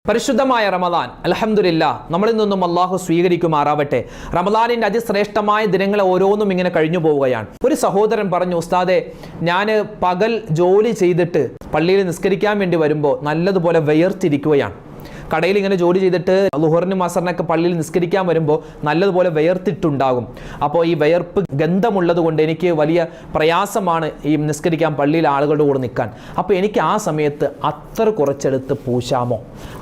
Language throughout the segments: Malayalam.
പരിശുദ്ധമായ റമദാൻ അൽഹംദുലില്ലാ നമ്മളിൽ നിന്നും അള്ളാഹു സ്വീകരിക്കുമാറാവട്ടെ. റമദാനിൻ്റെ അതിശ്രേഷ്ഠമായ ദിനങ്ങളെ ഓരോന്നും ഇങ്ങനെ കഴിഞ്ഞു പോവുകയാണ്. ഒരു സഹോദരൻ പറഞ്ഞു, ഉസ്താദെ, ഞാൻ പകൽ ജോലി ചെയ്തിട്ട് പള്ളിയിൽ നിസ്കരിക്കാൻ വേണ്ടി വരുമ്പോൾ നല്ലതുപോലെ വിയർത്തിരിക്കുകയാണ്. കടയിൽ ഇങ്ങനെ ജോലി ചെയ്തിട്ട് ളുഹറിന് മസറിനൊക്കെ പള്ളിയിൽ നിസ്കരിക്കാൻ വരുമ്പോൾ നല്ലതുപോലെ വിയർത്തിട്ടുണ്ടാകും. അപ്പോൾ ഈ വിയർപ്പ് ഗന്ധമുള്ളത് കൊണ്ട് എനിക്ക് വലിയ പ്രയാസമാണ് ഈ നിസ്കരിക്കാൻ പള്ളിയിൽ ആളുകളുടെ കൂടെ നിൽക്കാൻ. അപ്പോൾ എനിക്ക് ആ സമയത്ത് അത്തർ കുറച്ചെടുത്ത് പൂശാമോ,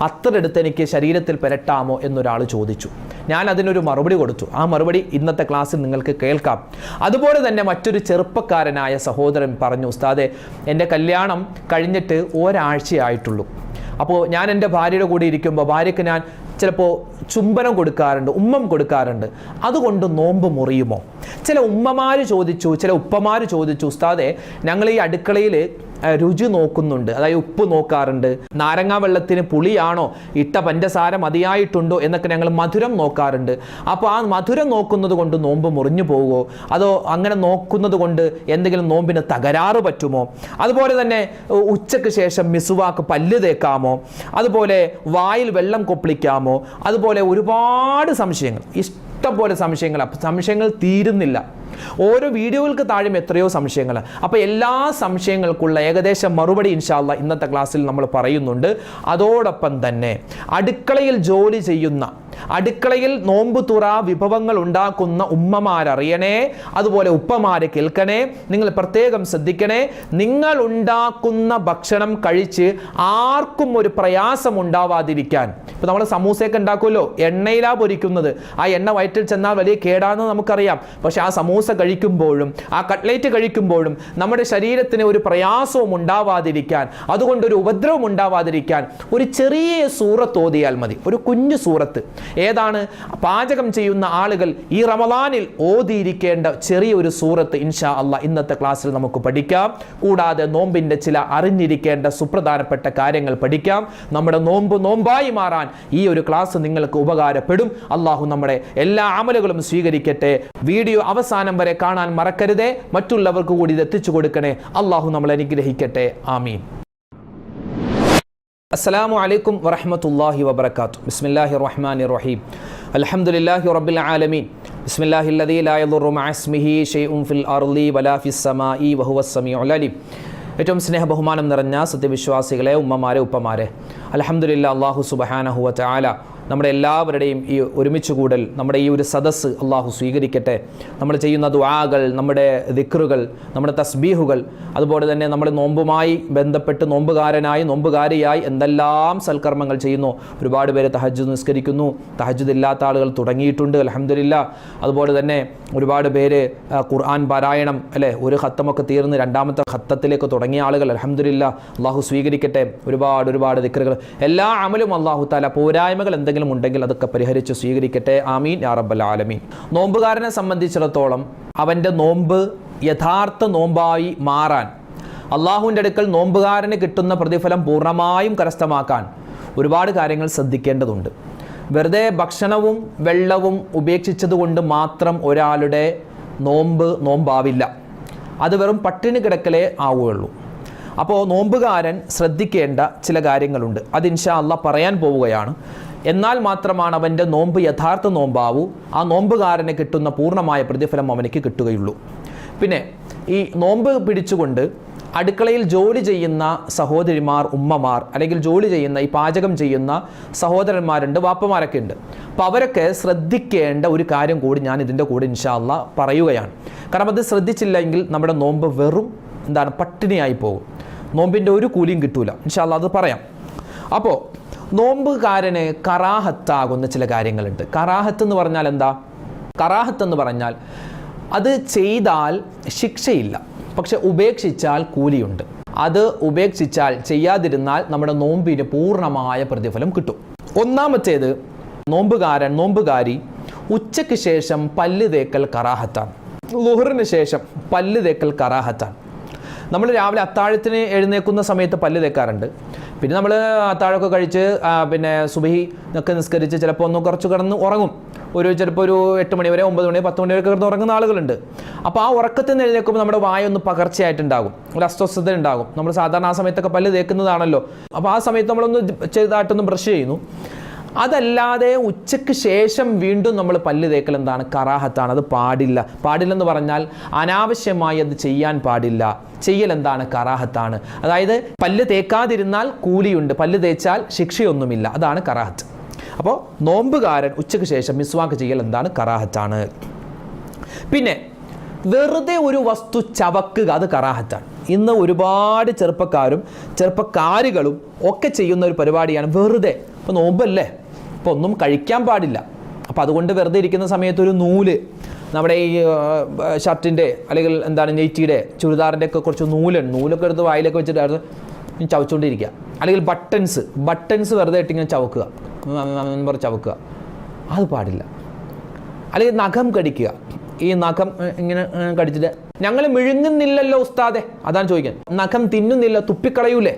അത്തറെടുത്ത് എനിക്ക് ശരീരത്തിൽ പുരട്ടാമോ എന്നൊരാൾ ചോദിച്ചു. ഞാൻ അതിനൊരു മറുപടി കൊടുത്തു. ആ മറുപടി ഇന്നത്തെ ക്ലാസ്സിൽ നിങ്ങൾക്ക് കേൾക്കാം. അതുപോലെ തന്നെ മറ്റൊരു ചെറുപ്പക്കാരനായ സഹോദരൻ പറഞ്ഞു, ഉസ്താദെ, എൻ്റെ കല്യാണം കഴിഞ്ഞിട്ട് ഒരാഴ്ചയായിട്ടുള്ളൂ. അപ്പോൾ ഞാൻ എൻ്റെ ഭാര്യയുടെ കൂടെ ഇരിക്കുമ്പോൾ ഭാര്യയ്ക്ക് ഞാൻ ചിലപ്പോൾ ചുംബനം കൊടുക്കാറുണ്ട്, ഉമ്മം കൊടുക്കാറുണ്ട്. അതുകൊണ്ട് നോമ്പ് മുറിയുമോ? ചില ഉമ്മമാർ ചോദിച്ചു, ചില ഉപ്പമാർ ചോദിച്ചു, ഉസ്താദെ, ഞങ്ങൾ ഈ അടുക്കളയിൽ രുചി നോക്കുന്നുണ്ട്, അതായത് ഉപ്പ് നോക്കാറുണ്ട്, നാരങ്ങാ വെള്ളത്തിന് പുളിയാണോ, ഇട്ട പഞ്ചസാര മതിയായിട്ടുണ്ടോ എന്നൊക്കെ ഞങ്ങൾ മധുരം നോക്കാറുണ്ട്. അപ്പോൾ ആ മധുരം നോക്കുന്നത് കൊണ്ട് നോമ്പ് മുറിഞ്ഞു പോവുമോ, അതോ അങ്ങനെ നോക്കുന്നത് കൊണ്ട് എന്തെങ്കിലും നോമ്പിന് തകരാറ് പറ്റുമോ? അതുപോലെ തന്നെ ഉച്ചയ്ക്ക് ശേഷം മിസുവാക്ക് പല്ല് തേക്കാമോ, അതുപോലെ വായിൽ വെള്ളം കൊപ്പിളിക്കാമോ, അതുപോലെ ഒരുപാട് സംശയങ്ങൾ, ഇഷ്ടംപോലെ സംശയങ്ങൾ തീരുന്നില്ല. ഓരോ വീഡിയോകൾക്ക് താഴെ എത്രയോ സംശയങ്ങൾ. അപ്പോൾ എല്ലാ സംശയങ്ങൾക്കുള്ള ഏകദേശം മറുപടി ഇൻഷാ അല്ലാഹ് ഇന്നത്തെ ക്ലാസ്സിൽ നമ്മൾ പറയുന്നുണ്ട്. അതോടൊപ്പം തന്നെ അടുക്കളയിൽ ജോലി ചെയ്യുന്ന, അടുക്കളയിൽ നോമ്പ് തുറ വിഭവങ്ങൾ ഉണ്ടാക്കുന്ന ഉമ്മമാരറിയണേ, അതുപോലെ ഉപ്പമാരെ കേൾക്കണേ. നിങ്ങൾ പ്രത്യേകം ശ്രദ്ധിക്കണേ. നിങ്ങൾ ഉണ്ടാക്കുന്ന ഭക്ഷണം കഴിച്ച് ആർക്കും ഒരു പ്രയാസം ഉണ്ടാവാതിരിക്കാൻ. ഇപ്പോൾ നമ്മൾ സമൂസയൊക്കെ ഉണ്ടാക്കുമല്ലോ, എണ്ണയിലാ പൊരിക്കുന്നത്. ആ എണ്ണ വയറ്റിൽ ചെന്നാൽ വലിയ കേടാണെന്ന് നമുക്കറിയാം. പക്ഷെ ആ സമൂസ കഴിക്കുമ്പോഴും ആ കട്ട്ലേറ്റ് കഴിക്കുമ്പോഴും നമ്മുടെ ശരീരത്തിന് ഒരു പ്രയാസവും ഉണ്ടാവാതിരിക്കാൻ, അതുകൊണ്ടൊരു ഉപദ്രവം ഉണ്ടാവാതിരിക്കാൻ ഒരു ചെറിയ സൂറത്ത് ഓതിയാൽ മതി. ഒരു കുഞ്ഞു സൂറത്ത്. ഏതാണ്? പാചകം ചെയ്യുന്ന ആളുകൾ ഈ റമദാനിൽ ഓതിയിരിക്കേണ്ട ചെറിയൊരു സൂറത്ത് ഇൻഷാ അല്ലാഹ് ഇന്നത്തെ ക്ലാസ്സിൽ നമുക്ക് പഠിക്കാം. കൂടാതെ നോമ്പിൻ്റെ ചില അറിഞ്ഞിരിക്കേണ്ട സുപ്രധാനപ്പെട്ട കാര്യങ്ങൾ പഠിക്കാം. നമ്മുടെ നോമ്പായി മാറാൻ ഈ ഒരു ക്ലാസ് നിങ്ങൾക്ക് ഉപകാരപ്പെടും. അള്ളാഹു നമ്മുടെ എല്ലാ അമലുകളും സ്വീകരിക്കട്ടെ. വീഡിയോ അവസാനം വരെ കാണാൻ മറക്കരുതേ. മറ്റുള്ളവർക്ക് കൂടി ഇത് എത്തിച്ചു കൊടുക്കണേ. അള്ളാഹു നമ്മളെ അനുഗ്രഹിക്കട്ടെ. ആമീൻ. അസ്സലാമു അലൈക്കും വറഹ്മത്തുള്ളാഹി വബറകാതുഹു. ബിസ്മില്ലാഹിർ റഹ്മാനിർ റഹീം. അൽഹംദുലില്ലാഹി റബ്ബിൽ ആലമീൻ. ബിസ്മില്ലാഹില്ലദീ ലാ യദുറു മഅസ്മിഹി ഷൈഉൻ ഫിൽ അർളി വലാ ഫിസ് സമാഇ വഹുവസ് സമീഉൽ അലീം. ഏറ്റവും സ്നേഹബഹുമാനം നിറഞ്ഞ സത്യവിശ്വാസികളെ, ഉമ്മമാരെ, ഉപ്പമാരെ, അൽഹംദുലില്ലാഹ് അല്ലാഹു സുബ്ഹാനഹു വ തആല നമ്മുടെ എല്ലാവരുടെയും ഈ ഒരുമിച്ച് കൂടൽ, നമ്മുടെ ഈ ഒരു സദസ്സ് അള്ളാഹു സ്വീകരിക്കട്ടെ. നമ്മൾ ചെയ്യുന്ന ദുആകൾ, നമ്മുടെ ദിക്റുകൾ, നമ്മുടെ തസ്ബീഹുകൾ, അതുപോലെ തന്നെ നമ്മുടെ നോമ്പുമായി ബന്ധപ്പെട്ട് നോമ്പുകാരനായി നോമ്പുകാരിയായി എന്തെല്ലാം സൽക്കർമ്മങ്ങൾ ചെയ്യുന്നു. ഒരുപാട് പേര് തഹജ്ജുദ് നിസ്കരിക്കുന്നു. തഹജ്ജുദ് ഇല്ലാത്ത ആളുകൾ തുടങ്ങിയിട്ടുണ്ട്, അൽഹംദുലില്ലാഹ്. അതുപോലെ തന്നെ ഒരുപാട് പേര് ഖുർആൻ പാരായണം, അല്ലേ, ഒരു ഖത്തമൊക്കെ തീർന്ന് രണ്ടാമത്തെ ഖത്തത്തിലേക്ക് തുടങ്ങിയ ആളുകൾ, അൽഹംദുലില്ലാഹ്. അള്ളാഹു സ്വീകരിക്കട്ടെ. ഒരുപാട് ദിക്റുകൾ, എല്ലാ അമലും അള്ളാഹു തആല പോരായ്മകൾ എന്തെങ്കിലും ഉണ്ടെങ്കിൽ അതൊക്കെ പരിഹരിച്ച് സ്വീകരിക്കട്ടെ. ആമീൻ യാ റബ്ബൽ ആലമീൻ. നോമ്പുകാരനെ സംബന്ധിച്ചിടത്തോളം അവൻ്റെ നോമ്പ് യഥാർത്ഥ നോമ്പായി മാറാൻ, അള്ളാഹുവിൻ്റെ അടുക്കൽ നോമ്പുകാരന് കിട്ടുന്ന പ്രതിഫലം പൂർണ്ണമായും കരസ്ഥമാക്കാൻ ഒരുപാട് കാര്യങ്ങൾ ശ്രദ്ധിക്കേണ്ടതുണ്ട്. വെറുതെ ഭക്ഷണവും വെള്ളവും ഉപേക്ഷിച്ചതുകൊണ്ട് മാത്രം ഒരാളുടെ നോമ്പാവില്ല. അത് വെറും പട്ടിണി കിടക്കലേ ആവുകയുള്ളൂ. അപ്പോൾ നോമ്പുകാരൻ ശ്രദ്ധിക്കേണ്ട ചില കാര്യങ്ങളുണ്ട്. അത് ഇൻഷാ അല്ലാഹ് പറയാൻ പോവുകയാണ്. എന്നാൽ മാത്രമാണ് അവൻ്റെ നോമ്പ് യഥാർത്ഥ നോമ്പാവൂ. ആ നോമ്പുകാരന് കിട്ടുന്ന പൂർണ്ണമായ പ്രതിഫലം അവനക്ക് കിട്ടുകയുള്ളൂ. പിന്നെ ഈ നോമ്പ് പിടിച്ചുകൊണ്ട് അടുക്കളയിൽ ജോലി ചെയ്യുന്ന സഹോദരിമാർ, ഉമ്മമാർ, അല്ലെങ്കിൽ ജോലി ചെയ്യുന്ന ഈ പാചകം ചെയ്യുന്ന സഹോദരന്മാരുണ്ട്, വാപ്പമാരൊക്കെ ഉണ്ട്. അപ്പോൾ അവരൊക്കെ ശ്രദ്ധിക്കേണ്ട ഒരു കാര്യം കൂടി ഞാൻ ഇതിൻ്റെ കൂടെ ഇൻഷാ അല്ലാഹ് പറയുകയാണ്. കാരണം അത് ശ്രദ്ധിച്ചില്ലെങ്കിൽ നമ്മുടെ നോമ്പ് വെറും പട്ടിണിയായി പോകും. നോമ്പിൻ്റെ ഒരു കൂലിയും കിട്ടൂല. ഇൻഷാ അല്ലാഹ് അത് പറയാം. അപ്പോൾ നോമ്പുകാരന് കറാഹത്താകുന്ന ചില കാര്യങ്ങളുണ്ട്. കറാഹത്ത് എന്ന് പറഞ്ഞാൽ എന്താ? കറാഹത്ത് എന്ന് പറഞ്ഞാൽ അത് ചെയ്താൽ ശിക്ഷയില്ല, പക്ഷെ ഉപേക്ഷിച്ചാൽ കൂലിയുണ്ട്. അത് ഉപേക്ഷിച്ചാൽ, ചെയ്യാതിരുന്നാൽ നമ്മുടെ നോമ്പിന് പൂർണ്ണമായ പ്രതിഫലം കിട്ടും. ഒന്നാമത്തേത്, നോമ്പുകാരി ഉച്ചയ്ക്ക് ശേഷം പല്ല് തേക്കൽ കറാഹത്താണ്. ളുഹറിന് ശേഷം പല്ല് തേക്കൽ കറാഹത്താണ്. നമ്മൾ രാവിലെ അത്താഴത്തിന് എഴുന്നേൽക്കുന്ന സമയത്ത് പല്ല് തേക്കാറുണ്ട്. പിന്നെ നമ്മൾ അത്താഴമൊക്കെ കഴിച്ച് പിന്നെ സുബഹി ഒക്കെ നിസ്കരിച്ച് ചിലപ്പോൾ ഒന്ന് കുറച്ച് കിടന്ന് ഉറങ്ങും. ചിലപ്പോൾ ഒരു 8 മണി വരെ 9 മണി 10 മണി വരെ കിടന്ന് ഉറങ്ങുന്ന ആളുകളുണ്ട്. അപ്പോൾ ആ ഉറക്കത്തിൽ നിന്ന് എഴുന്നേൽക്കുമ്പോൾ നമ്മുടെ വായൊന്ന് പകർച്ചയായിട്ടുണ്ടാകും, ഒരു അസ്വസ്ഥത ഉണ്ടാകും. നമ്മൾ സാധാരണ ആ സമയത്തൊക്കെ പല്ല് തേക്കുന്നതാണല്ലോ. അപ്പോൾ ആ സമയത്ത് നമ്മളൊന്ന് ചെറുതായിട്ടൊന്ന് ബ്രഷ് ചെയ്യുന്നു. അതല്ലാതെ ഉച്ചയ്ക്ക് ശേഷം വീണ്ടും നമ്മൾ പല്ല് തേക്കൽ എന്താണ്? കറാഹത്താണ്. അത് പാടില്ലെന്ന് പറഞ്ഞാൽ അനാവശ്യമായി അത് ചെയ്യാൻ പാടില്ല. ചെയ്യൽ എന്താണ്? കറാഹത്താണ്. അതായത് പല്ല് തേക്കാതിരുന്നാൽ കൂലിയുണ്ട്, പല്ല് തേച്ചാൽ ശിക്ഷയൊന്നുമില്ല. അതാണ് കറാഹത്ത്. അപ്പോൾ നോമ്പുകാരൻ ഉച്ചയ്ക്ക് ശേഷം മിസ്വാക്ക് ചെയ്യൽ എന്താണ്? കറാഹത്താണ്. പിന്നെ വെറുതെ ഒരു വസ്തു ചവക്കുക, അത് കറാഹത്താണ്. ഇന്ന് ഒരുപാട് ചെറുപ്പക്കാരുകളും ഒക്കെ ചെയ്യുന്ന ഒരു പരിപാടിയാണ് വെറുതെ. ഇപ്പോൾ നോമ്പല്ലേ, ഇപ്പോൾ ഒന്നും കഴിക്കാൻ പാടില്ല. അപ്പോൾ അതുകൊണ്ട് വെറുതെ ഇരിക്കുന്ന സമയത്ത് ഒരു നൂല്, നമ്മുടെ ഈ ഷർട്ടിൻ്റെ അല്ലെങ്കിൽ എന്താണ് നെയ്റ്റിയുടെ ചുരിദാറിൻ്റെ ഒക്കെ കുറച്ച് നൂലൊക്കെ എടുത്ത് വായിലൊക്കെ വെച്ചിട്ട് ചവച്ചുകൊണ്ടിരിക്കുക. അല്ലെങ്കിൽ ബട്ടൺസ് വെറുതെ ഇട്ടിങ്ങനെ ചവക്കുക. അത് പാടില്ല. അല്ലെങ്കിൽ നഖം കടിക്കുക. ഈ നഖം ഇങ്ങനെ കടിച്ചിട്ട് ഞങ്ങൾ മിഴുങ്ങുന്നില്ലല്ലോ ഉസ്താദെ, അതാണ് ചോദിക്കാൻ. നഖം തിന്നുന്നില്ല, തുപ്പിക്കളയൂലേ?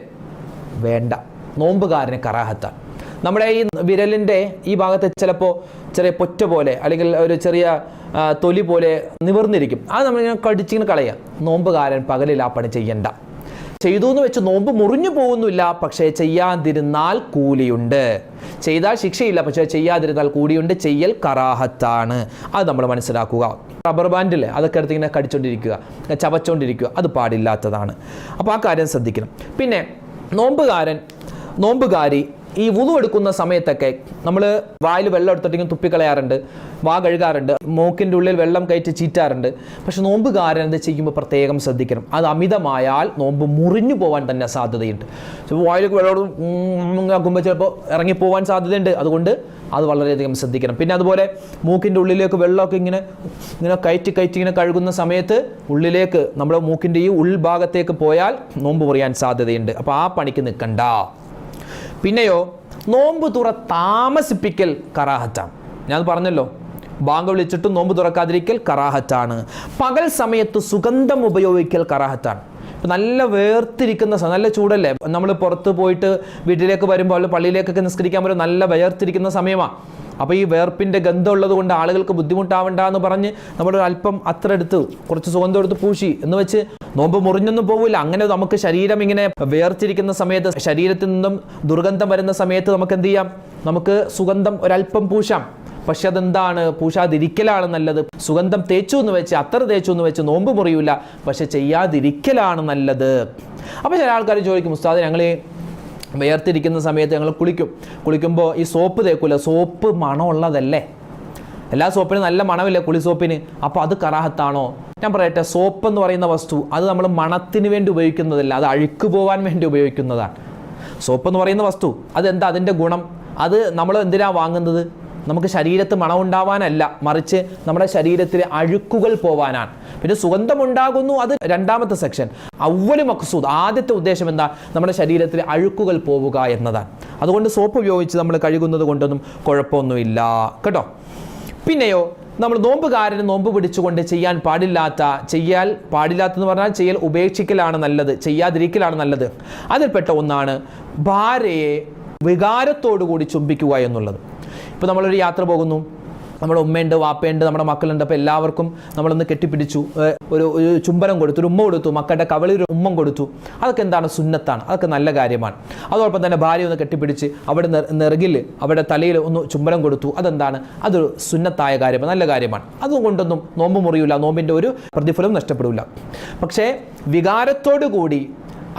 വേണ്ട. നോമ്പുകാരന് കറാഹത്താണ്. നമ്മുടെ ഈ വിരലിൻ്റെ ഈ ഭാഗത്ത് ചിലപ്പോൾ ചെറിയ പൊറ്റ പോലെ അല്ലെങ്കിൽ ഒരു ചെറിയ തൊലി പോലെ നിവർന്നിരിക്കും. അത് നമ്മളിങ്ങനെ കടിച്ചിങ്ങനെ കളയുക. നോമ്പുകാരൻ പകലിൽ ആ പണി ചെയ്യണ്ട. ചെയ്തു എന്ന് വെച്ച് നോമ്പ് മുറിഞ്ഞു പോകുന്നില്ല, പക്ഷേ ചെയ്യാതിരുന്നാൽ കൂലിയുണ്ട്. ചെയ്താൽ ശിക്ഷയില്ല, പക്ഷേ ചെയ്യാതിരുന്നാൽ കൂലിയുണ്ട്. ചെയ്യൽ കറാഹത്താണ്. അത് നമ്മൾ മനസ്സിലാക്കുക. റബ്ബർ ബാൻഡില്ലേ, അതൊക്കെ എടുത്ത് ഇങ്ങനെ കടിച്ചോണ്ടിരിക്കുക, ചവച്ചോണ്ടിരിക്കുക, അത് പാടില്ലാത്തതാണ്. അപ്പോൾ ആ കാര്യം ശ്രദ്ധിക്കണം. പിന്നെ നോമ്പുകാരി ഈ വുളു എടുക്കുന്ന സമയത്തൊക്കെ നമ്മൾ വായിൽ വെള്ളം എടുത്തിട്ട് തുപ്പിക്കളയാറുണ്ട്, വാ കഴുകാറുണ്ട്, മൂക്കിൻ്റെ ഉള്ളിൽ വെള്ളം കയറ്റി ചീറ്റാറുണ്ട്. പക്ഷെ നോമ്പുകാരൻ അത് ചെയ്യുമ്പോൾ പ്രത്യേകം ശ്രദ്ധിക്കണം. അത് അമിതമായാൽ നോമ്പ് മുറിഞ്ഞു പോകാൻ തന്നെ സാധ്യതയുണ്ട്. ചിലപ്പോൾ വായിലേക്ക് വെള്ളം ആക്കുമ്പോൾ ചിലപ്പോൾ ഇറങ്ങിപ്പോകാൻ സാധ്യതയുണ്ട്. അതുകൊണ്ട് അത് വളരെയധികം ശ്രദ്ധിക്കണം. പിന്നെ അതുപോലെ മൂക്കിൻ്റെ ഉള്ളിലേക്ക് വെള്ളമൊക്കെ ഇങ്ങനെ കയറ്റി ഇങ്ങനെ കഴുകുന്ന സമയത്ത് ഉള്ളിലേക്ക് നമ്മുടെ മൂക്കിൻ്റെ ഈ ഉൾഭാഗത്തേക്ക് പോയാൽ നോമ്പ് മുറിയാൻ സാധ്യതയുണ്ട്. അപ്പോൾ ആ പണിക്ക് നിൽക്കണ്ട. പിന്നെയോ നോമ്പ് തുറ താമസിപ്പിക്കൽ കറാഹത്താണ്. ഞാൻ പറഞ്ഞല്ലോ, ബാങ്ക് വിളിച്ചിട്ട് നോമ്പ് തുറക്കാതിരിക്കൽ കറാഹത്താണ്. പകൽ സമയത്ത് സുഗന്ധം ഉപയോഗിക്കൽ കറാഹത്താണ്. ഇപ്പം നല്ല വേർതിരിക്കുന്ന നല്ല ചൂടല്ലേ, നമ്മൾ പുറത്ത് പോയിട്ട് വീട്ടിലേക്ക് വരുമ്പോൾ പള്ളിയിലേക്കൊക്കെ നിസ്കരിക്കാൻ വരുമ്പോൾ നല്ല വേർതിരിക്കുന്ന സമയമാണ്. അപ്പോൾ ഈ വേർപ്പിൻ്റെ ഗന്ധം ഉള്ളത് കൊണ്ട് ആളുകൾക്ക് ബുദ്ധിമുട്ടാവണ്ട എന്ന് പറഞ്ഞ് നമ്മൾ അല്പം അത്ര എടുത്ത് കുറച്ച് സുഗന്ധം എടുത്ത് പൂശി എന്ന് വെച്ച് നോമ്പ് മുറിഞ്ഞൊന്നും പോവില്ല. അങ്ങനെ നമുക്ക് ശരീരം ഇങ്ങനെ വേർതിരിക്കുന്ന സമയത്ത്, ശരീരത്തിൽ നിന്നും ദുർഗന്ധം വരുന്ന സമയത്ത് നമുക്ക് എന്ത് ചെയ്യാം? നമുക്ക് സുഗന്ധം ഒരല്പം പൂശാം. പക്ഷെ അതെന്താണ്? പൂശാതിരിക്കലാണ് നല്ലത്. സുഗന്ധം തേച്ചു എന്ന് വെച്ച് നോമ്പ് മുറിയില്ല, പക്ഷെ ചെയ്യാതിരിക്കലാണ് നല്ലത്. അപ്പോൾ ചില ആൾക്കാർ ചോദിക്കും, ഉസ്താദ് ഞങ്ങൾ വേർതിരിക്കുന്ന സമയത്ത് ഞങ്ങൾ കുളിക്കുമ്പോൾ ഈ സോപ്പ് തേക്കൂല, സോപ്പ് മണമുള്ളതല്ലേ? എല്ലാ സോപ്പിനും നല്ല മണമില്ലേ കുളി സോപ്പിന്? അപ്പോൾ അത് കറാഹത്താണോ? ഞാൻ പറയട്ടെ, സോപ്പ് എന്ന് പറയുന്ന വസ്തു അത് നമ്മൾ മണത്തിന് വേണ്ടി ഉപയോഗിക്കുന്നതല്ല, അത് അഴുക്ക് പോകാൻ വേണ്ടി ഉപയോഗിക്കുന്നതാണ്. സോപ്പ് എന്ന് പറയുന്ന വസ്തു അതെന്താ അതിൻ്റെ ഗുണം? അത് നമ്മൾ എന്തിനാണ് വാങ്ങുന്നത്? നമുക്ക് ശരീരത്ത് മണമുണ്ടാവാനല്ല, മറിച്ച് നമ്മുടെ ശരീരത്തിലെ അഴുക്കുകൾ പോവാനാണ്. പിന്നെ സുഗന്ധമുണ്ടാകുന്നു, അത് രണ്ടാമത്തെ സെക്ഷൻ. അവ്വല് മഖ്സൂദ്, ആദ്യത്തെ ഉദ്ദേശം എന്താ? നമ്മുടെ ശരീരത്തിലെ അഴുക്കുകൾ പോവുക എന്നതാണ്. അതുകൊണ്ട് സോപ്പ് ഉപയോഗിച്ച് നമ്മൾ കഴുകുന്നത് കൊണ്ടൊന്നും കുഴപ്പമൊന്നുമില്ല കേട്ടോ. പിന്നെയോ നമ്മൾ നോമ്പുകാരന് നോമ്പ് പിടിച്ചുകൊണ്ട് ചെയ്യാൻ പാടില്ലാത്തെന്ന് പറഞ്ഞാൽ ചെയ്യൽ ഉപേക്ഷിക്കലാണ് നല്ലത്, ചെയ്യാതിരിക്കലാണ് നല്ലത്. അതിൽപ്പെട്ട ഒന്നാണ് ഭാര്യയെ വികാരത്തോടു കൂടി ചുംബിക്കുക എന്നുള്ളത്. ഇപ്പോൾ നമ്മളൊരു യാത്ര പോകുന്നു, നമ്മുടെ ഉമ്മയുണ്ട്, വാപ്പയുണ്ട്, നമ്മുടെ മക്കളുണ്ട്. അപ്പോൾ എല്ലാവർക്കും നമ്മളൊന്ന് കെട്ടിപ്പിടിച്ചു, ഒരു ചുംബനം കൊടുത്തു, ഒരു ഉമ്മ കൊടുത്തു, മക്കളുടെ കവളിൽ ഒരു ഉമ്മം കൊടുത്തു. അതൊക്കെ എന്താണ്? സുന്നത്താണ്. അതൊക്കെ നല്ല കാര്യമാണ്. അതോടൊപ്പം തന്നെ ഭാര്യ ഒന്ന് കെട്ടിപ്പിടിച്ച് അവിടെ നെറുകിൽ അവിടെ തലയിൽ ഒന്ന് ചുംബനം കൊടുത്തു. അതെന്താണ്? അതൊരു സുന്നത്തായ കാര്യമാണ്, നല്ല കാര്യമാണ്. അതുകൊണ്ടൊന്നും നോമ്പ് മുറിയില്ല, നോമ്പിൻ്റെ ഒരു പ്രതിഫലം നഷ്ടപ്പെടില്ല. പക്ഷേ വികാരത്തോടു കൂടി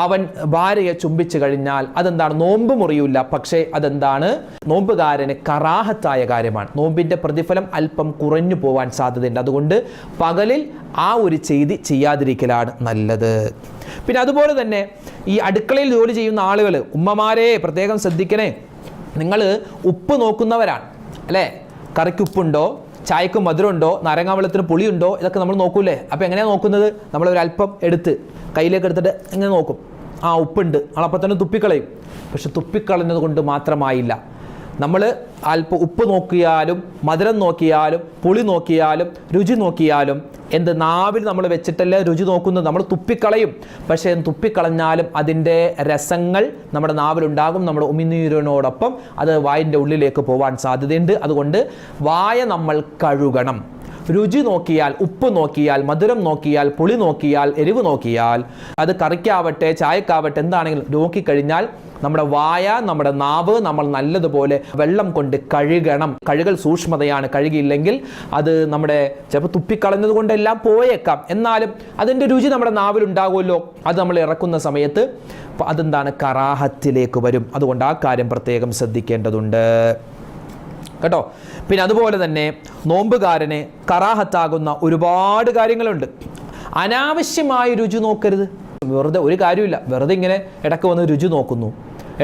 അവൻ ഭാര്യയെ ചുംബിച്ചു കഴിഞ്ഞാൽ അതെന്താണ്? നോമ്പ് മുറിയില്ല. പക്ഷേ അതെന്താണ്? നോമ്പുകാരന് കറാഹത്തായ കാര്യമാണ്. നോമ്പിൻ്റെ പ്രതിഫലം അല്പം കുറഞ്ഞു പോവാൻ സാധ്യതയുണ്ട്. അതുകൊണ്ട് പകലിൽ ആ ഒരു ചെയ്യാതിരിക്കലാണ് നല്ലത്. പിന്നെ അതുപോലെ തന്നെ ഈ അടുക്കളയിൽ ജോലി ചെയ്യുന്ന ആളുകൾ, ഉമ്മമാരെ പ്രത്യേകം ശ്രദ്ധിക്കണേ. നിങ്ങൾ ഉപ്പ് നോക്കുന്നവരാണ് അല്ലേ? കറിക്ക് ഉപ്പുണ്ടോ, ചായക്ക് മധുരമുണ്ടോ, നാരങ്ങാവെള്ളത്തിന് പുളിയുണ്ടോ, ഇതൊക്കെ നമ്മൾ നോക്കൂലേ? അപ്പോൾ എങ്ങനെയാണ് നോക്കുന്നത്? നമ്മൾ ഒരല്പം എടുത്ത് കയ്യിലേക്ക് എടുത്തിട്ട് ഇങ്ങനെ നോക്കും. ആ ഉപ്പുണ്ട്, അപ്പം തന്നെ തുപ്പിക്കളയും. പക്ഷെ തുപ്പിക്കളഞ്ഞത് കൊണ്ട് മാത്രമായില്ല. നമ്മൾ അല്പം ഉപ്പ് നോക്കിയാലും മധുരം നോക്കിയാലും പുളി നോക്കിയാലും രുചി നോക്കിയാലും നാവിൽ നമ്മൾ വെച്ചിട്ടല്ല രുചി നോക്കുന്നത്. നമ്മൾ തുപ്പിക്കളയും, പക്ഷേ തുപ്പിക്കളഞ്ഞാലും അതിൻ്റെ രസങ്ങൾ നമ്മുടെ നാവിലുണ്ടാകും. നമ്മുടെ ഉമിനീരിനോടൊപ്പം അത് വായിൻ്റെ ഉള്ളിലേക്ക് പോകാൻ സാധ്യതയുണ്ട്. അതുകൊണ്ട് വായ നമ്മൾ കഴുകണം. രുചി നോക്കിയാൽ, ഉപ്പ് നോക്കിയാൽ, മധുരം നോക്കിയാൽ, പുളി നോക്കിയാൽ, എരിവ് നോക്കിയാൽ, അത് കറിക്കാവട്ടെ ചായക്കാവട്ടെ എന്താണെങ്കിലും നോക്കിക്കഴിഞ്ഞാൽ നമ്മുടെ വായ, നമ്മുടെ നാവ് നമ്മൾ നല്ലതുപോലെ വെള്ളം കൊണ്ട് കഴുകണം. കഴുകൽ സൂക്ഷ്മതയാണ്. കഴുകിയില്ലെങ്കിൽ അത് നമ്മുടെ ചിലപ്പോൾ തുപ്പിക്കളഞ്ഞത് കൊണ്ടെല്ലാം പോയേക്കാം, എന്നാലും അതിൻ്റെ രുചി നമ്മുടെ നാവിലുണ്ടാകുമല്ലോ. അത് നമ്മൾ ഇറക്കുന്ന സമയത്ത് അതെന്താണ്, കറാഹത്തിലേക്ക് വരും. അതുകൊണ്ട് ആ കാര്യം പ്രത്യേകം ശ്രദ്ധിക്കേണ്ടതുണ്ട് കേട്ടോ. പിന്നെ അതുപോലെ തന്നെ നോമ്പുകാരനെ കറാഹത്താകുന്ന ഒരുപാട് കാര്യങ്ങളുണ്ട്. അനാവശ്യമായി രുചി നോക്കരുത്. വെറുതെ ഒരു കാര്യമില്ല, വെറുതെ ഇങ്ങനെ ഇടയ്ക്ക് വന്ന് രുചി നോക്കുന്നു,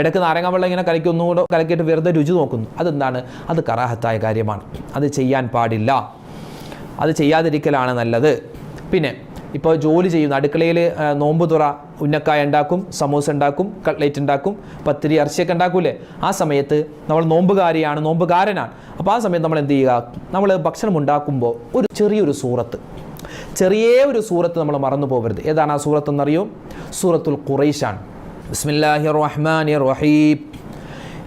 ഇടയ്ക്ക് നാരങ്ങ വെള്ളം ഇങ്ങനെ കലക്കിയിട്ട് വെറുതെ രുചി നോക്കുന്നു. അതെന്താണ്, അത് കറാഹത്തായ കാര്യമാണ്. അത് ചെയ്യാൻ പാടില്ല. അത് ചെയ്യാതിരിക്കലാണ് നല്ലത്. പിന്നെ ഇപ്പോൾ ജോലി ചെയ്യുന്ന അടുക്കളയിൽ നോമ്പ് തുറ ഉന്നക്കായ ഉണ്ടാക്കും, സമൂസ ഉണ്ടാക്കും, കട്ട്ലേറ്റ് ഉണ്ടാക്കും, പത്തിരി ഇറച്ചിയൊക്കെ ഉണ്ടാക്കൂലേ. ആ സമയത്ത് നമ്മൾ നോമ്പുകാരനാണ്. അപ്പോൾ ആ സമയത്ത് നമ്മൾ എന്ത് ചെയ്യുക, നമ്മൾ ഭക്ഷണം ഉണ്ടാക്കുമ്പോൾ ഒരു ചെറിയൊരു സൂറത്ത് നമ്മൾ മറന്നു പോകരുത്. ഏതാണ് ആ സൂറത്ത് എന്നറിയോ? സൂറത്തുൽ ഖുറൈശാണ്. ബിസ്മില്ലാഹിർ റഹ്മാനിർ റഹീം.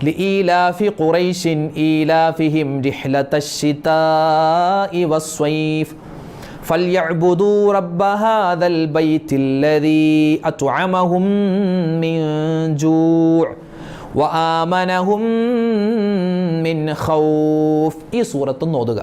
ലഇലാഫി ഖുറൈശിൻ ഈലാഫിഹിം റിഹ്ലതശ് ശിതാഇ വസ്സൈഫ് فليعبدوا رب هذا البيت الذي أطعمهم من جوع وآمنهم من خوف. ഈ സൂറത്ത് ഓതുക.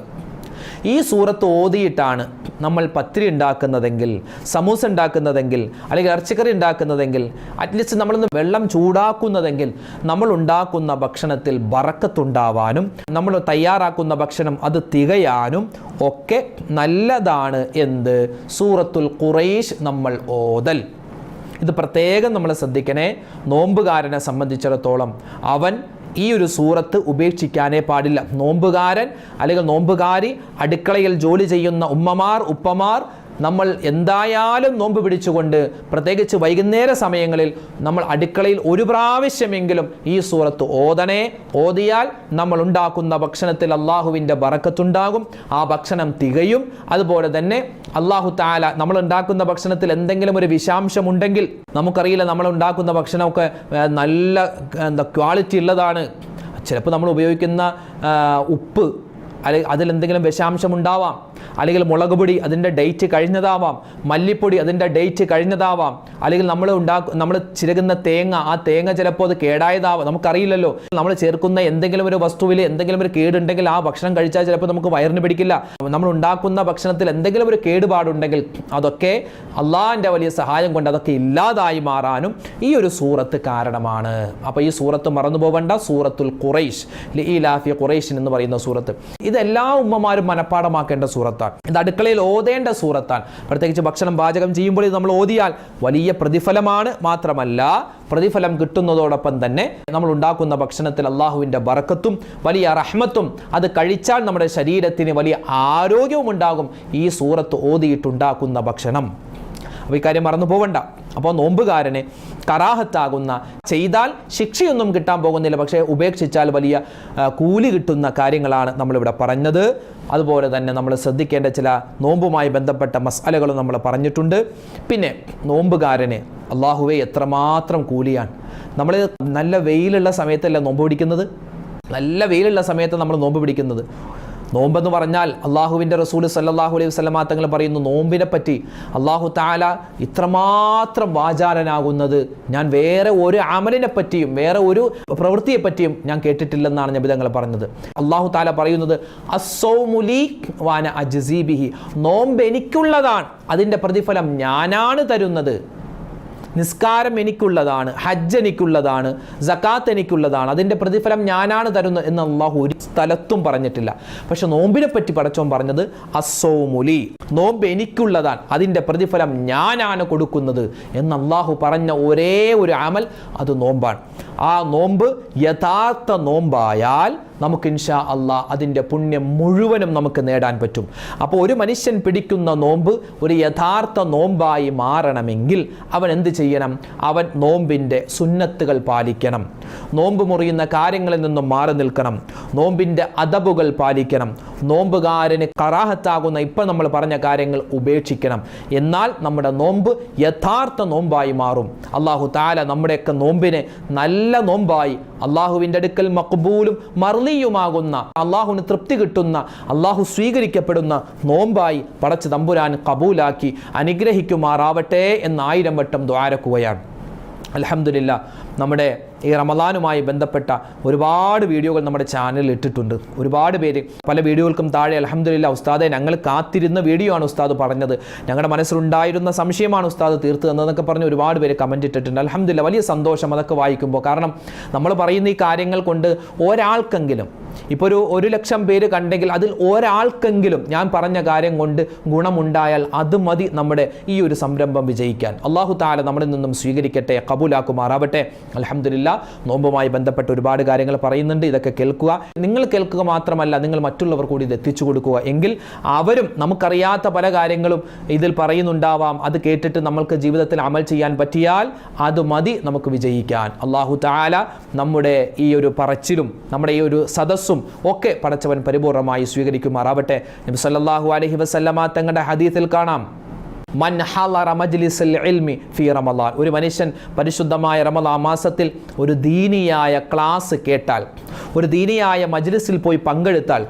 ഈ സൂറത്ത് ഓതിയിട്ടാണ് നമ്മൾ പത്തിരി ഉണ്ടാക്കുന്നതെങ്കിൽ, സമൂസ ഉണ്ടാക്കുന്നതെങ്കിൽ, അല്ലെങ്കിൽ ഇറച്ചിക്കറി ഉണ്ടാക്കുന്നതെങ്കിൽ, അറ്റ്ലീസ്റ്റ് നമ്മളൊന്ന് വെള്ളം ചൂടാക്കുന്നതെങ്കിൽ നമ്മൾ ഉണ്ടാക്കുന്ന ഭക്ഷണത്തിൽ ബറക്കത്തുണ്ടാവാനും നമ്മൾ തയ്യാറാക്കുന്ന ഭക്ഷണം അത് തികയാനും ഒക്കെ നല്ലതാണ്. എന്ത്? സൂറത്തുൽ ഖുറൈശ് നമ്മൾ ഓതൽ. ഇത് പ്രത്യേകം നമ്മൾ ശ്രദ്ധിക്കണേ. നോമ്പുകാരനെ സംബന്ധിച്ചിടത്തോളം അവൻ ഈ ഒരു സൂറത്ത് ഉപേക്ഷിക്കാനേ പാടില്ല. നോമ്പുകാരൻ അല്ലെങ്കിൽ നോമ്പുകാരി, അടുക്കളയിൽ ജോലി ചെയ്യുന്ന ഉപ്പമാർ നമ്മൾ എന്തായാലും നോമ്പ് പിടിച്ചുകൊണ്ട്, പ്രത്യേകിച്ച് വൈകുന്നേര സമയങ്ങളിൽ നമ്മൾ അടുക്കളയിൽ ഒരു പ്രാവശ്യമെങ്കിലും ഈ സൂറത്ത് ഓതിയാൽ നമ്മൾ ഉണ്ടാക്കുന്ന ഭക്ഷണത്തിൽ അള്ളാഹുവിൻ്റെ ബറക്കത്തുണ്ടാകും. ആ ഭക്ഷണം തികയും. അതുപോലെ തന്നെ അള്ളാഹു തആല നമ്മൾ ഉണ്ടാക്കുന്ന ഭക്ഷണത്തിൽ എന്തെങ്കിലും ഒരു വിഷാംശമുണ്ടെങ്കിൽ, നമുക്കറിയില്ല നമ്മൾ ഉണ്ടാക്കുന്ന ഭക്ഷണമൊക്കെ നല്ല ക്വാളിറ്റി ഉള്ളതാണ്. ചിലപ്പോൾ നമ്മൾ ഉപയോഗിക്കുന്ന ഉപ്പ് അല്ലെങ്കിൽ അതിലെന്തെങ്കിലും വിഷാംശം ഉണ്ടാവാം, അല്ലെങ്കിൽ മുളക് പൊടി അതിൻ്റെ ഡേറ്റ് കഴിഞ്ഞതാവാം, മല്ലിപ്പൊടി അതിൻ്റെ ഡേറ്റ് കഴിഞ്ഞതാവാം, അല്ലെങ്കിൽ നമ്മൾ ചിരകുന്ന ആ തേങ്ങ ചിലപ്പോൾ അത് കേടായതാവാം, നമുക്കറിയില്ലല്ലോ. നമ്മൾ ചേർക്കുന്ന എന്തെങ്കിലും ഒരു വസ്തുവിൽ എന്തെങ്കിലും ഒരു കേടുണ്ടെങ്കിൽ ആ ഭക്ഷണം കഴിച്ചാൽ ചിലപ്പോൾ നമുക്ക് വയറിന് പിടിക്കില്ല. നമ്മൾ ഉണ്ടാക്കുന്ന ഭക്ഷണത്തിൽ എന്തെങ്കിലും ഒരു കേടുപാടുണ്ടെങ്കിൽ അതൊക്കെ അള്ളാഹിൻ്റെ വലിയ സഹായം കൊണ്ട് അതൊക്കെ ഇല്ലാതായി മാറാനും ഈ ഒരു സൂറത്ത് കാരണമാണ്. അപ്പോൾ ഈ സൂറത്ത് മറന്നു പോവേണ്ട. സൂറത്തുൽ ഖുറൈശ്, ലഇലാഫി ഖുറൈശിൻ എന്ന് പറയുന്ന സൂറത്ത്, ഇതെല്ലാ ഉമ്മമാരും മനഃപ്പാടമാക്കേണ്ട സൂറത്താണ്. ഇത് അടുക്കളയിൽ ഓതേണ്ട സൂറത്താണ്. പ്രത്യേകിച്ച് ഭക്ഷണം പാചകം ചെയ്യുമ്പോൾ ഇത് നമ്മൾ ഓതിയാൽ വലിയ പ്രതിഫലമാണ്. മാത്രമല്ല പ്രതിഫലം കിട്ടുന്നതോടൊപ്പം തന്നെ നമ്മൾ ഉണ്ടാക്കുന്ന ഭക്ഷണത്തിൽ അള്ളാഹുവിൻ്റെ ബറക്കത്തും വലിയ റഹ്മത്തും, അത് കഴിച്ചാൽ നമ്മുടെ ശരീരത്തിന് വലിയ ആരോഗ്യവും ഉണ്ടാകും ഈ സൂറത്ത് ഓതിയിട്ടുണ്ടാക്കുന്ന ഭക്ഷണം. അപ്പോൾ ഈ കാര്യം മറന്നു പോവണ്ട. അപ്പോൾ നോമ്പുകാരനെ കറാഹത്താകുന്ന, ചെയ്താൽ ശിക്ഷയൊന്നും കിട്ടാൻ പോകുന്നില്ല, പക്ഷേ ഉപേക്ഷിച്ചാൽ വലിയ കൂലി കിട്ടുന്ന കാര്യങ്ങളാണ് നമ്മളിവിടെ പറഞ്ഞത്. അതുപോലെ തന്നെ നമ്മൾ ശ്രദ്ധിക്കേണ്ട ചില നോമ്പുമായി ബന്ധപ്പെട്ട മസ്അലകളും നമ്മൾ പറഞ്ഞിട്ടുണ്ട്. പിന്നെ നോമ്പുകാരനെ അള്ളാഹുവേ എത്രമാത്രം കൂലിയാണ്. നമ്മൾ നല്ല വെയിലുള്ള സമയത്തല്ല നോമ്പ് പിടിക്കുന്നത്. നല്ല വെയിലുള്ള സമയത്ത് നമ്മൾ നോമ്പ് പിടിക്കുന്നത്. നോമ്പെന്ന് പറഞ്ഞാൽ അള്ളാഹുവിൻ്റെ റസൂൽ സല്ലല്ലാഹു അലൈഹി വസല്ലമ തങ്ങൾ പറയുന്നു, നോമ്പിനെ പറ്റി അള്ളാഹു തആല ഇത്രമാത്രം വാചാലനാകുന്നത് ഞാൻ വേറെ ഒരു അമലിനെ പറ്റിയും വേറെ ഒരു പ്രവൃത്തിയെ പറ്റിയും ഞാൻ കേട്ടിട്ടില്ലെന്നാണ് നബി തങ്ങൾ പറഞ്ഞത്. അള്ളാഹു തആല പറയുന്നത് അസ്സൗമു ലീ വഅന അജ്സീ ബിഹി, നോമ്പ് എനിക്കുള്ളതാണ്, അതിൻ്റെ പ്രതിഫലം ഞാനാണ് തരുന്നത്. നിസ്കാരം എനിക്കുള്ളതാണ്, ഹജ്ജ് എനിക്കുള്ളതാണ്, സക്കാത്ത് എനിക്കുള്ളതാണ്, അതിൻ്റെ പ്രതിഫലം ഞാനാണ് തരുന്നത് എന്ന് അള്ളാഹു ഒരു സ്ഥലത്തും പറഞ്ഞിട്ടില്ല. പക്ഷെ നോമ്പിനെ പറ്റി പടച്ചോൻ പറഞ്ഞത് അസ്സൗമുലി, നോമ്പ് എനിക്കുള്ളതാണ്, അതിൻ്റെ പ്രതിഫലം ഞാനാണ് കൊടുക്കുന്നത് എന്ന് അള്ളാഹു പറഞ്ഞ ഒരേ ഒരു അമൽ അത് നോമ്പാണ്. ആ നോമ്പ് യഥാർത്ഥ നോമ്പായാൽ നമുക്ക് ഇൻഷാ അള്ളാഹ് അതിൻ്റെ പുണ്യം മുഴുവനും നമുക്ക് നേടാൻ പറ്റും. അപ്പോൾ ഒരു മനുഷ്യൻ പിടിക്കുന്ന നോമ്പ് ഒരു യഥാർത്ഥ നോമ്പായി മാറണമെങ്കിൽ അവൻ എന്ത് ചെയ്യും? ചെയ്യണം? അവൻ നോമ്പിൻ്റെ സുന്നത്തുകൾ പാലിക്കണം, നോമ്പ് മുറിയുന്ന കാര്യങ്ങളിൽ നിന്നും മാറി നിൽക്കണം, നോമ്പിൻ്റെ അദബുകൾ പാലിക്കണം, നോമ്പുകാരന് കറാഹത്താകുന്ന ഇപ്പം നമ്മൾ പറഞ്ഞ കാര്യങ്ങൾ ഉപേക്ഷിക്കണം. എന്നാൽ നമ്മുടെ നോമ്പ് യഥാർത്ഥ നോമ്പായി മാറും. അള്ളാഹു തആല നമ്മുടെയൊക്കെ നോമ്പിനെ നല്ല നോമ്പായി, അള്ളാഹുവിൻ്റെ അടുക്കൽ മഖ്ബൂലും മർലിയുമാകുന്ന, അള്ളാഹുവിന് തൃപ്തി കിട്ടുന്ന, അള്ളാഹു സ്വീകരിക്കപ്പെടുന്ന നോമ്പായി പടച്ച തമ്പുരാൻ കബൂലാക്കി അനുഗ്രഹിക്കുമാറാവട്ടെ എന്ന് 1000 വട്ടം ദുആരക്കുകയാണ്. അൽഹംദുലില്ലാ, നമ്മുടെ ഈ റമദാനുമായി ബന്ധപ്പെട്ട ഒരുപാട് വീഡിയോകൾ നമ്മുടെ ചാനലിൽ ഇട്ടിട്ടുണ്ട്. ഒരുപാട് പേര് പല വീഡിയോകൾക്കും താഴെ അൽഹംദുലില്ലാ ഉസ്താദെ ഞങ്ങൾ കാത്തിരുന്ന വീഡിയോ ആണ് ഉസ്താദ് പറഞ്ഞത്, ഞങ്ങളുടെ മനസ്സിലുണ്ടായിരുന്ന സംശയമാണ് ഉസ്താദ് തീർത്ത് തന്നതെന്നൊക്കെ പറഞ്ഞ് ഒരുപാട് പേര് കമൻറ്റ് ഇട്ടിട്ടുണ്ട്. അൽഹംദുലില്ലാ, വലിയ സന്തോഷം അതൊക്കെ വായിക്കുമ്പോൾ. കാരണം നമ്മൾ പറയുന്ന ഈ കാര്യങ്ങൾ കൊണ്ട് ഒരാൾക്കെങ്കിലും, ഇപ്പോൾ ഒരു 1,00,000 പേര് കണ്ടെങ്കിൽ അതിൽ ഒരാൾക്കെങ്കിലും ഞാൻ പറഞ്ഞ കാര്യം കൊണ്ട് ഗുണമുണ്ടായാൽ അത് മതി നമ്മുടെ ഈ ഒരു സംരംഭം വിജയിക്കാൻ. അല്ലാഹു തആല നമ്മളിൽ നിന്നും സ്വീകരിക്കട്ടെ, കബൂലാക്കുമാറാവട്ടെ. അൽഹംദുലില്ലാ, നോമ്പുമായി ബന്ധപ്പെട്ട് ഒരുപാട് കാര്യങ്ങൾ പറയുന്നുണ്ട്. ഇതൊക്കെ കേൾക്കുക, നിങ്ങൾ കേൾക്കുക മാത്രമല്ല നിങ്ങൾ മറ്റുള്ളവർ കൂടി ഇത് എത്തിച്ചു കൊടുക്കുക. എങ്കിൽ അവരും നമുക്കറിയാത്ത പല കാര്യങ്ങളും ഇതിൽ പറയുന്നുണ്ടാവാം, അത് കേട്ടിട്ട് നമ്മൾക്ക് ജീവിതത്തിൽ അമൽ ചെയ്യാൻ പറ്റിയാൽ അത് മതി നമുക്ക് വിജയിക്കാൻ. അല്ലാഹു തആല നമ്മുടെ ഈ ഒരു പറച്ചിലും നമ്മുടെ ഈ ഒരു സദസ്സും ഒക്കെ പടച്ചവൻ പരിപൂർണമായി സ്വീകരിക്കുമാറാവട്ടെ. നബി സല്ലല്ലാഹു അലൈഹി വസല്ലമ തങ്ങളുടെ ഹദീസിൽ കാണാം, മൻ ഹളറ മജ്ലിസുൽ ഇൽമി ഫീ റമളാൻ, ഒരു മനുഷ്യൻ പരിശുദ്ധമായ റമളാൻ മാസത്തിൽ ഒരു ദീനിയായ ക്ലാസ് കേട്ടാൽ, ഒരു ദീനിയായ മജ്ലിസിൽ പോയി പങ്കെടുത്താൽ,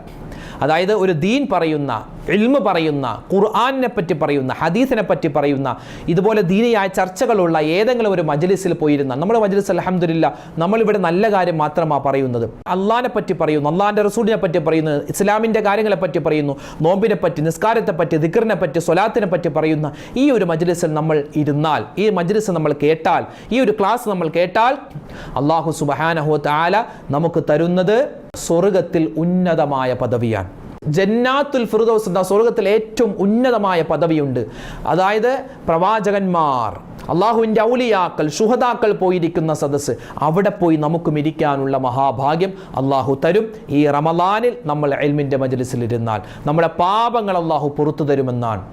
അതായത് ഒരു ദീൻ പറയുന്ന, ഇൽമ പറയുന്ന, ഖുർആനിനെ പറ്റി പറയുന്ന, ഹദീസിനെ പറ്റി പറയുന്ന, ഇതുപോലെ ദീനിയായ ചർച്ചകളുള്ള ഏതെങ്കിലും ഒരു മജ്ലിസിൽ പോയിരുന്ന, നമ്മുടെ മജ്ലിസ് അൽഹംദുലില്ലാ നമ്മളിവിടെ നല്ല കാര്യം മാത്രമാണ് പറയുന്നത്, അള്ളാഹിനെ പറ്റി പറയുന്നു, അള്ളാഹിൻ്റെ റസൂലിനെ പറ്റി പറയുന്നു, ഇസ്ലാമിൻ്റെ കാര്യങ്ങളെ പറ്റി പറയുന്നു, നോമ്പിനെ പറ്റി, നിസ്കാരത്തെ പറ്റി, ദിക്റിനെ പറ്റി, സ്വലാത്തിനെ പറ്റി പറയുന്ന ഈ ഒരു മജ്ലിസിൽ നമ്മൾ ഇരുന്നാൽ, ഈ മജ്ലിസ് നമ്മൾ കേട്ടാൽ, ഈ ഒരു ക്ലാസ് നമ്മൾ കേട്ടാൽ, അല്ലാഹു സുബ്ഹാനഹു വ തആല നമുക്ക് തരുന്നത് സ്വർഗത്തിൽ ഉന്നതമായ പദവിയാണ്. ജന്നാത്തുൽ ഫിർദൗസ് എന്ന സ്വർഗത്തിൽ ഏറ്റവും ഉന്നതമായ പദവിയുണ്ട്. അതായത് പ്രവാചകന്മാർ, അള്ളാഹുവിൻ്റെ ഔലിയാക്കൾ, ശുഹദാക്കൾ പോയിരിക്കുന്ന സദസ്സ്, അവിടെ പോയി നമുക്കും ഇരിക്കാനുള്ള മഹാഭാഗ്യം അള്ളാഹു തരും. ഈ റമളാനിൽ നമ്മൾ ഇൽമിൻ്റെ മജ്ലിസിൽ ഇരുന്നാൽ നമ്മുടെ പാപങ്ങൾ അള്ളാഹു പുറത്തു തരുമെന്നാണ്.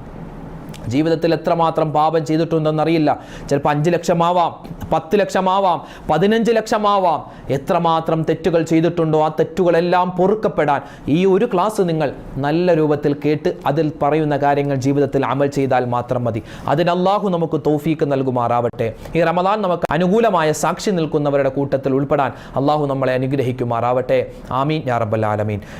ജീവിതത്തിൽ എത്രമാത്രം പാപം ചെയ്തിട്ടുണ്ടെന്നറിയില്ല. ചിലപ്പോൾ 5 ലക്ഷമാവാം, 10 ലക്ഷമാവാം, 15 ലക്ഷമാവാം. എത്രമാത്രം തെറ്റുകൾ ചെയ്തിട്ടുണ്ടോ ആ തെറ്റുകളെല്ലാം പൊറുക്കപ്പെടാൻ ഈ ഒരു ക്ലാസ് നിങ്ങൾ നല്ല രൂപത്തിൽ കേട്ട് അതിൽ പറയുന്ന കാര്യങ്ങൾ ജീവിതത്തിൽ അമൽ ചെയ്താൽ മാത്രം മതി. അതിന് അല്ലാഹു നമുക്ക് തൗഫീക്ക് നൽകുമാറാവട്ടെ. ഈ റമളാൻ നമുക്ക് അനുകൂലമായ സാക്ഷി നിൽക്കുന്നവരുടെ കൂട്ടത്തിൽ ഉൾപ്പെടാൻ അല്ലാഹു നമ്മളെ അനുഗ്രഹിക്കുമാറാവട്ടെ. ആമീൻ യാ റബ്ബൽ ആലമീൻ.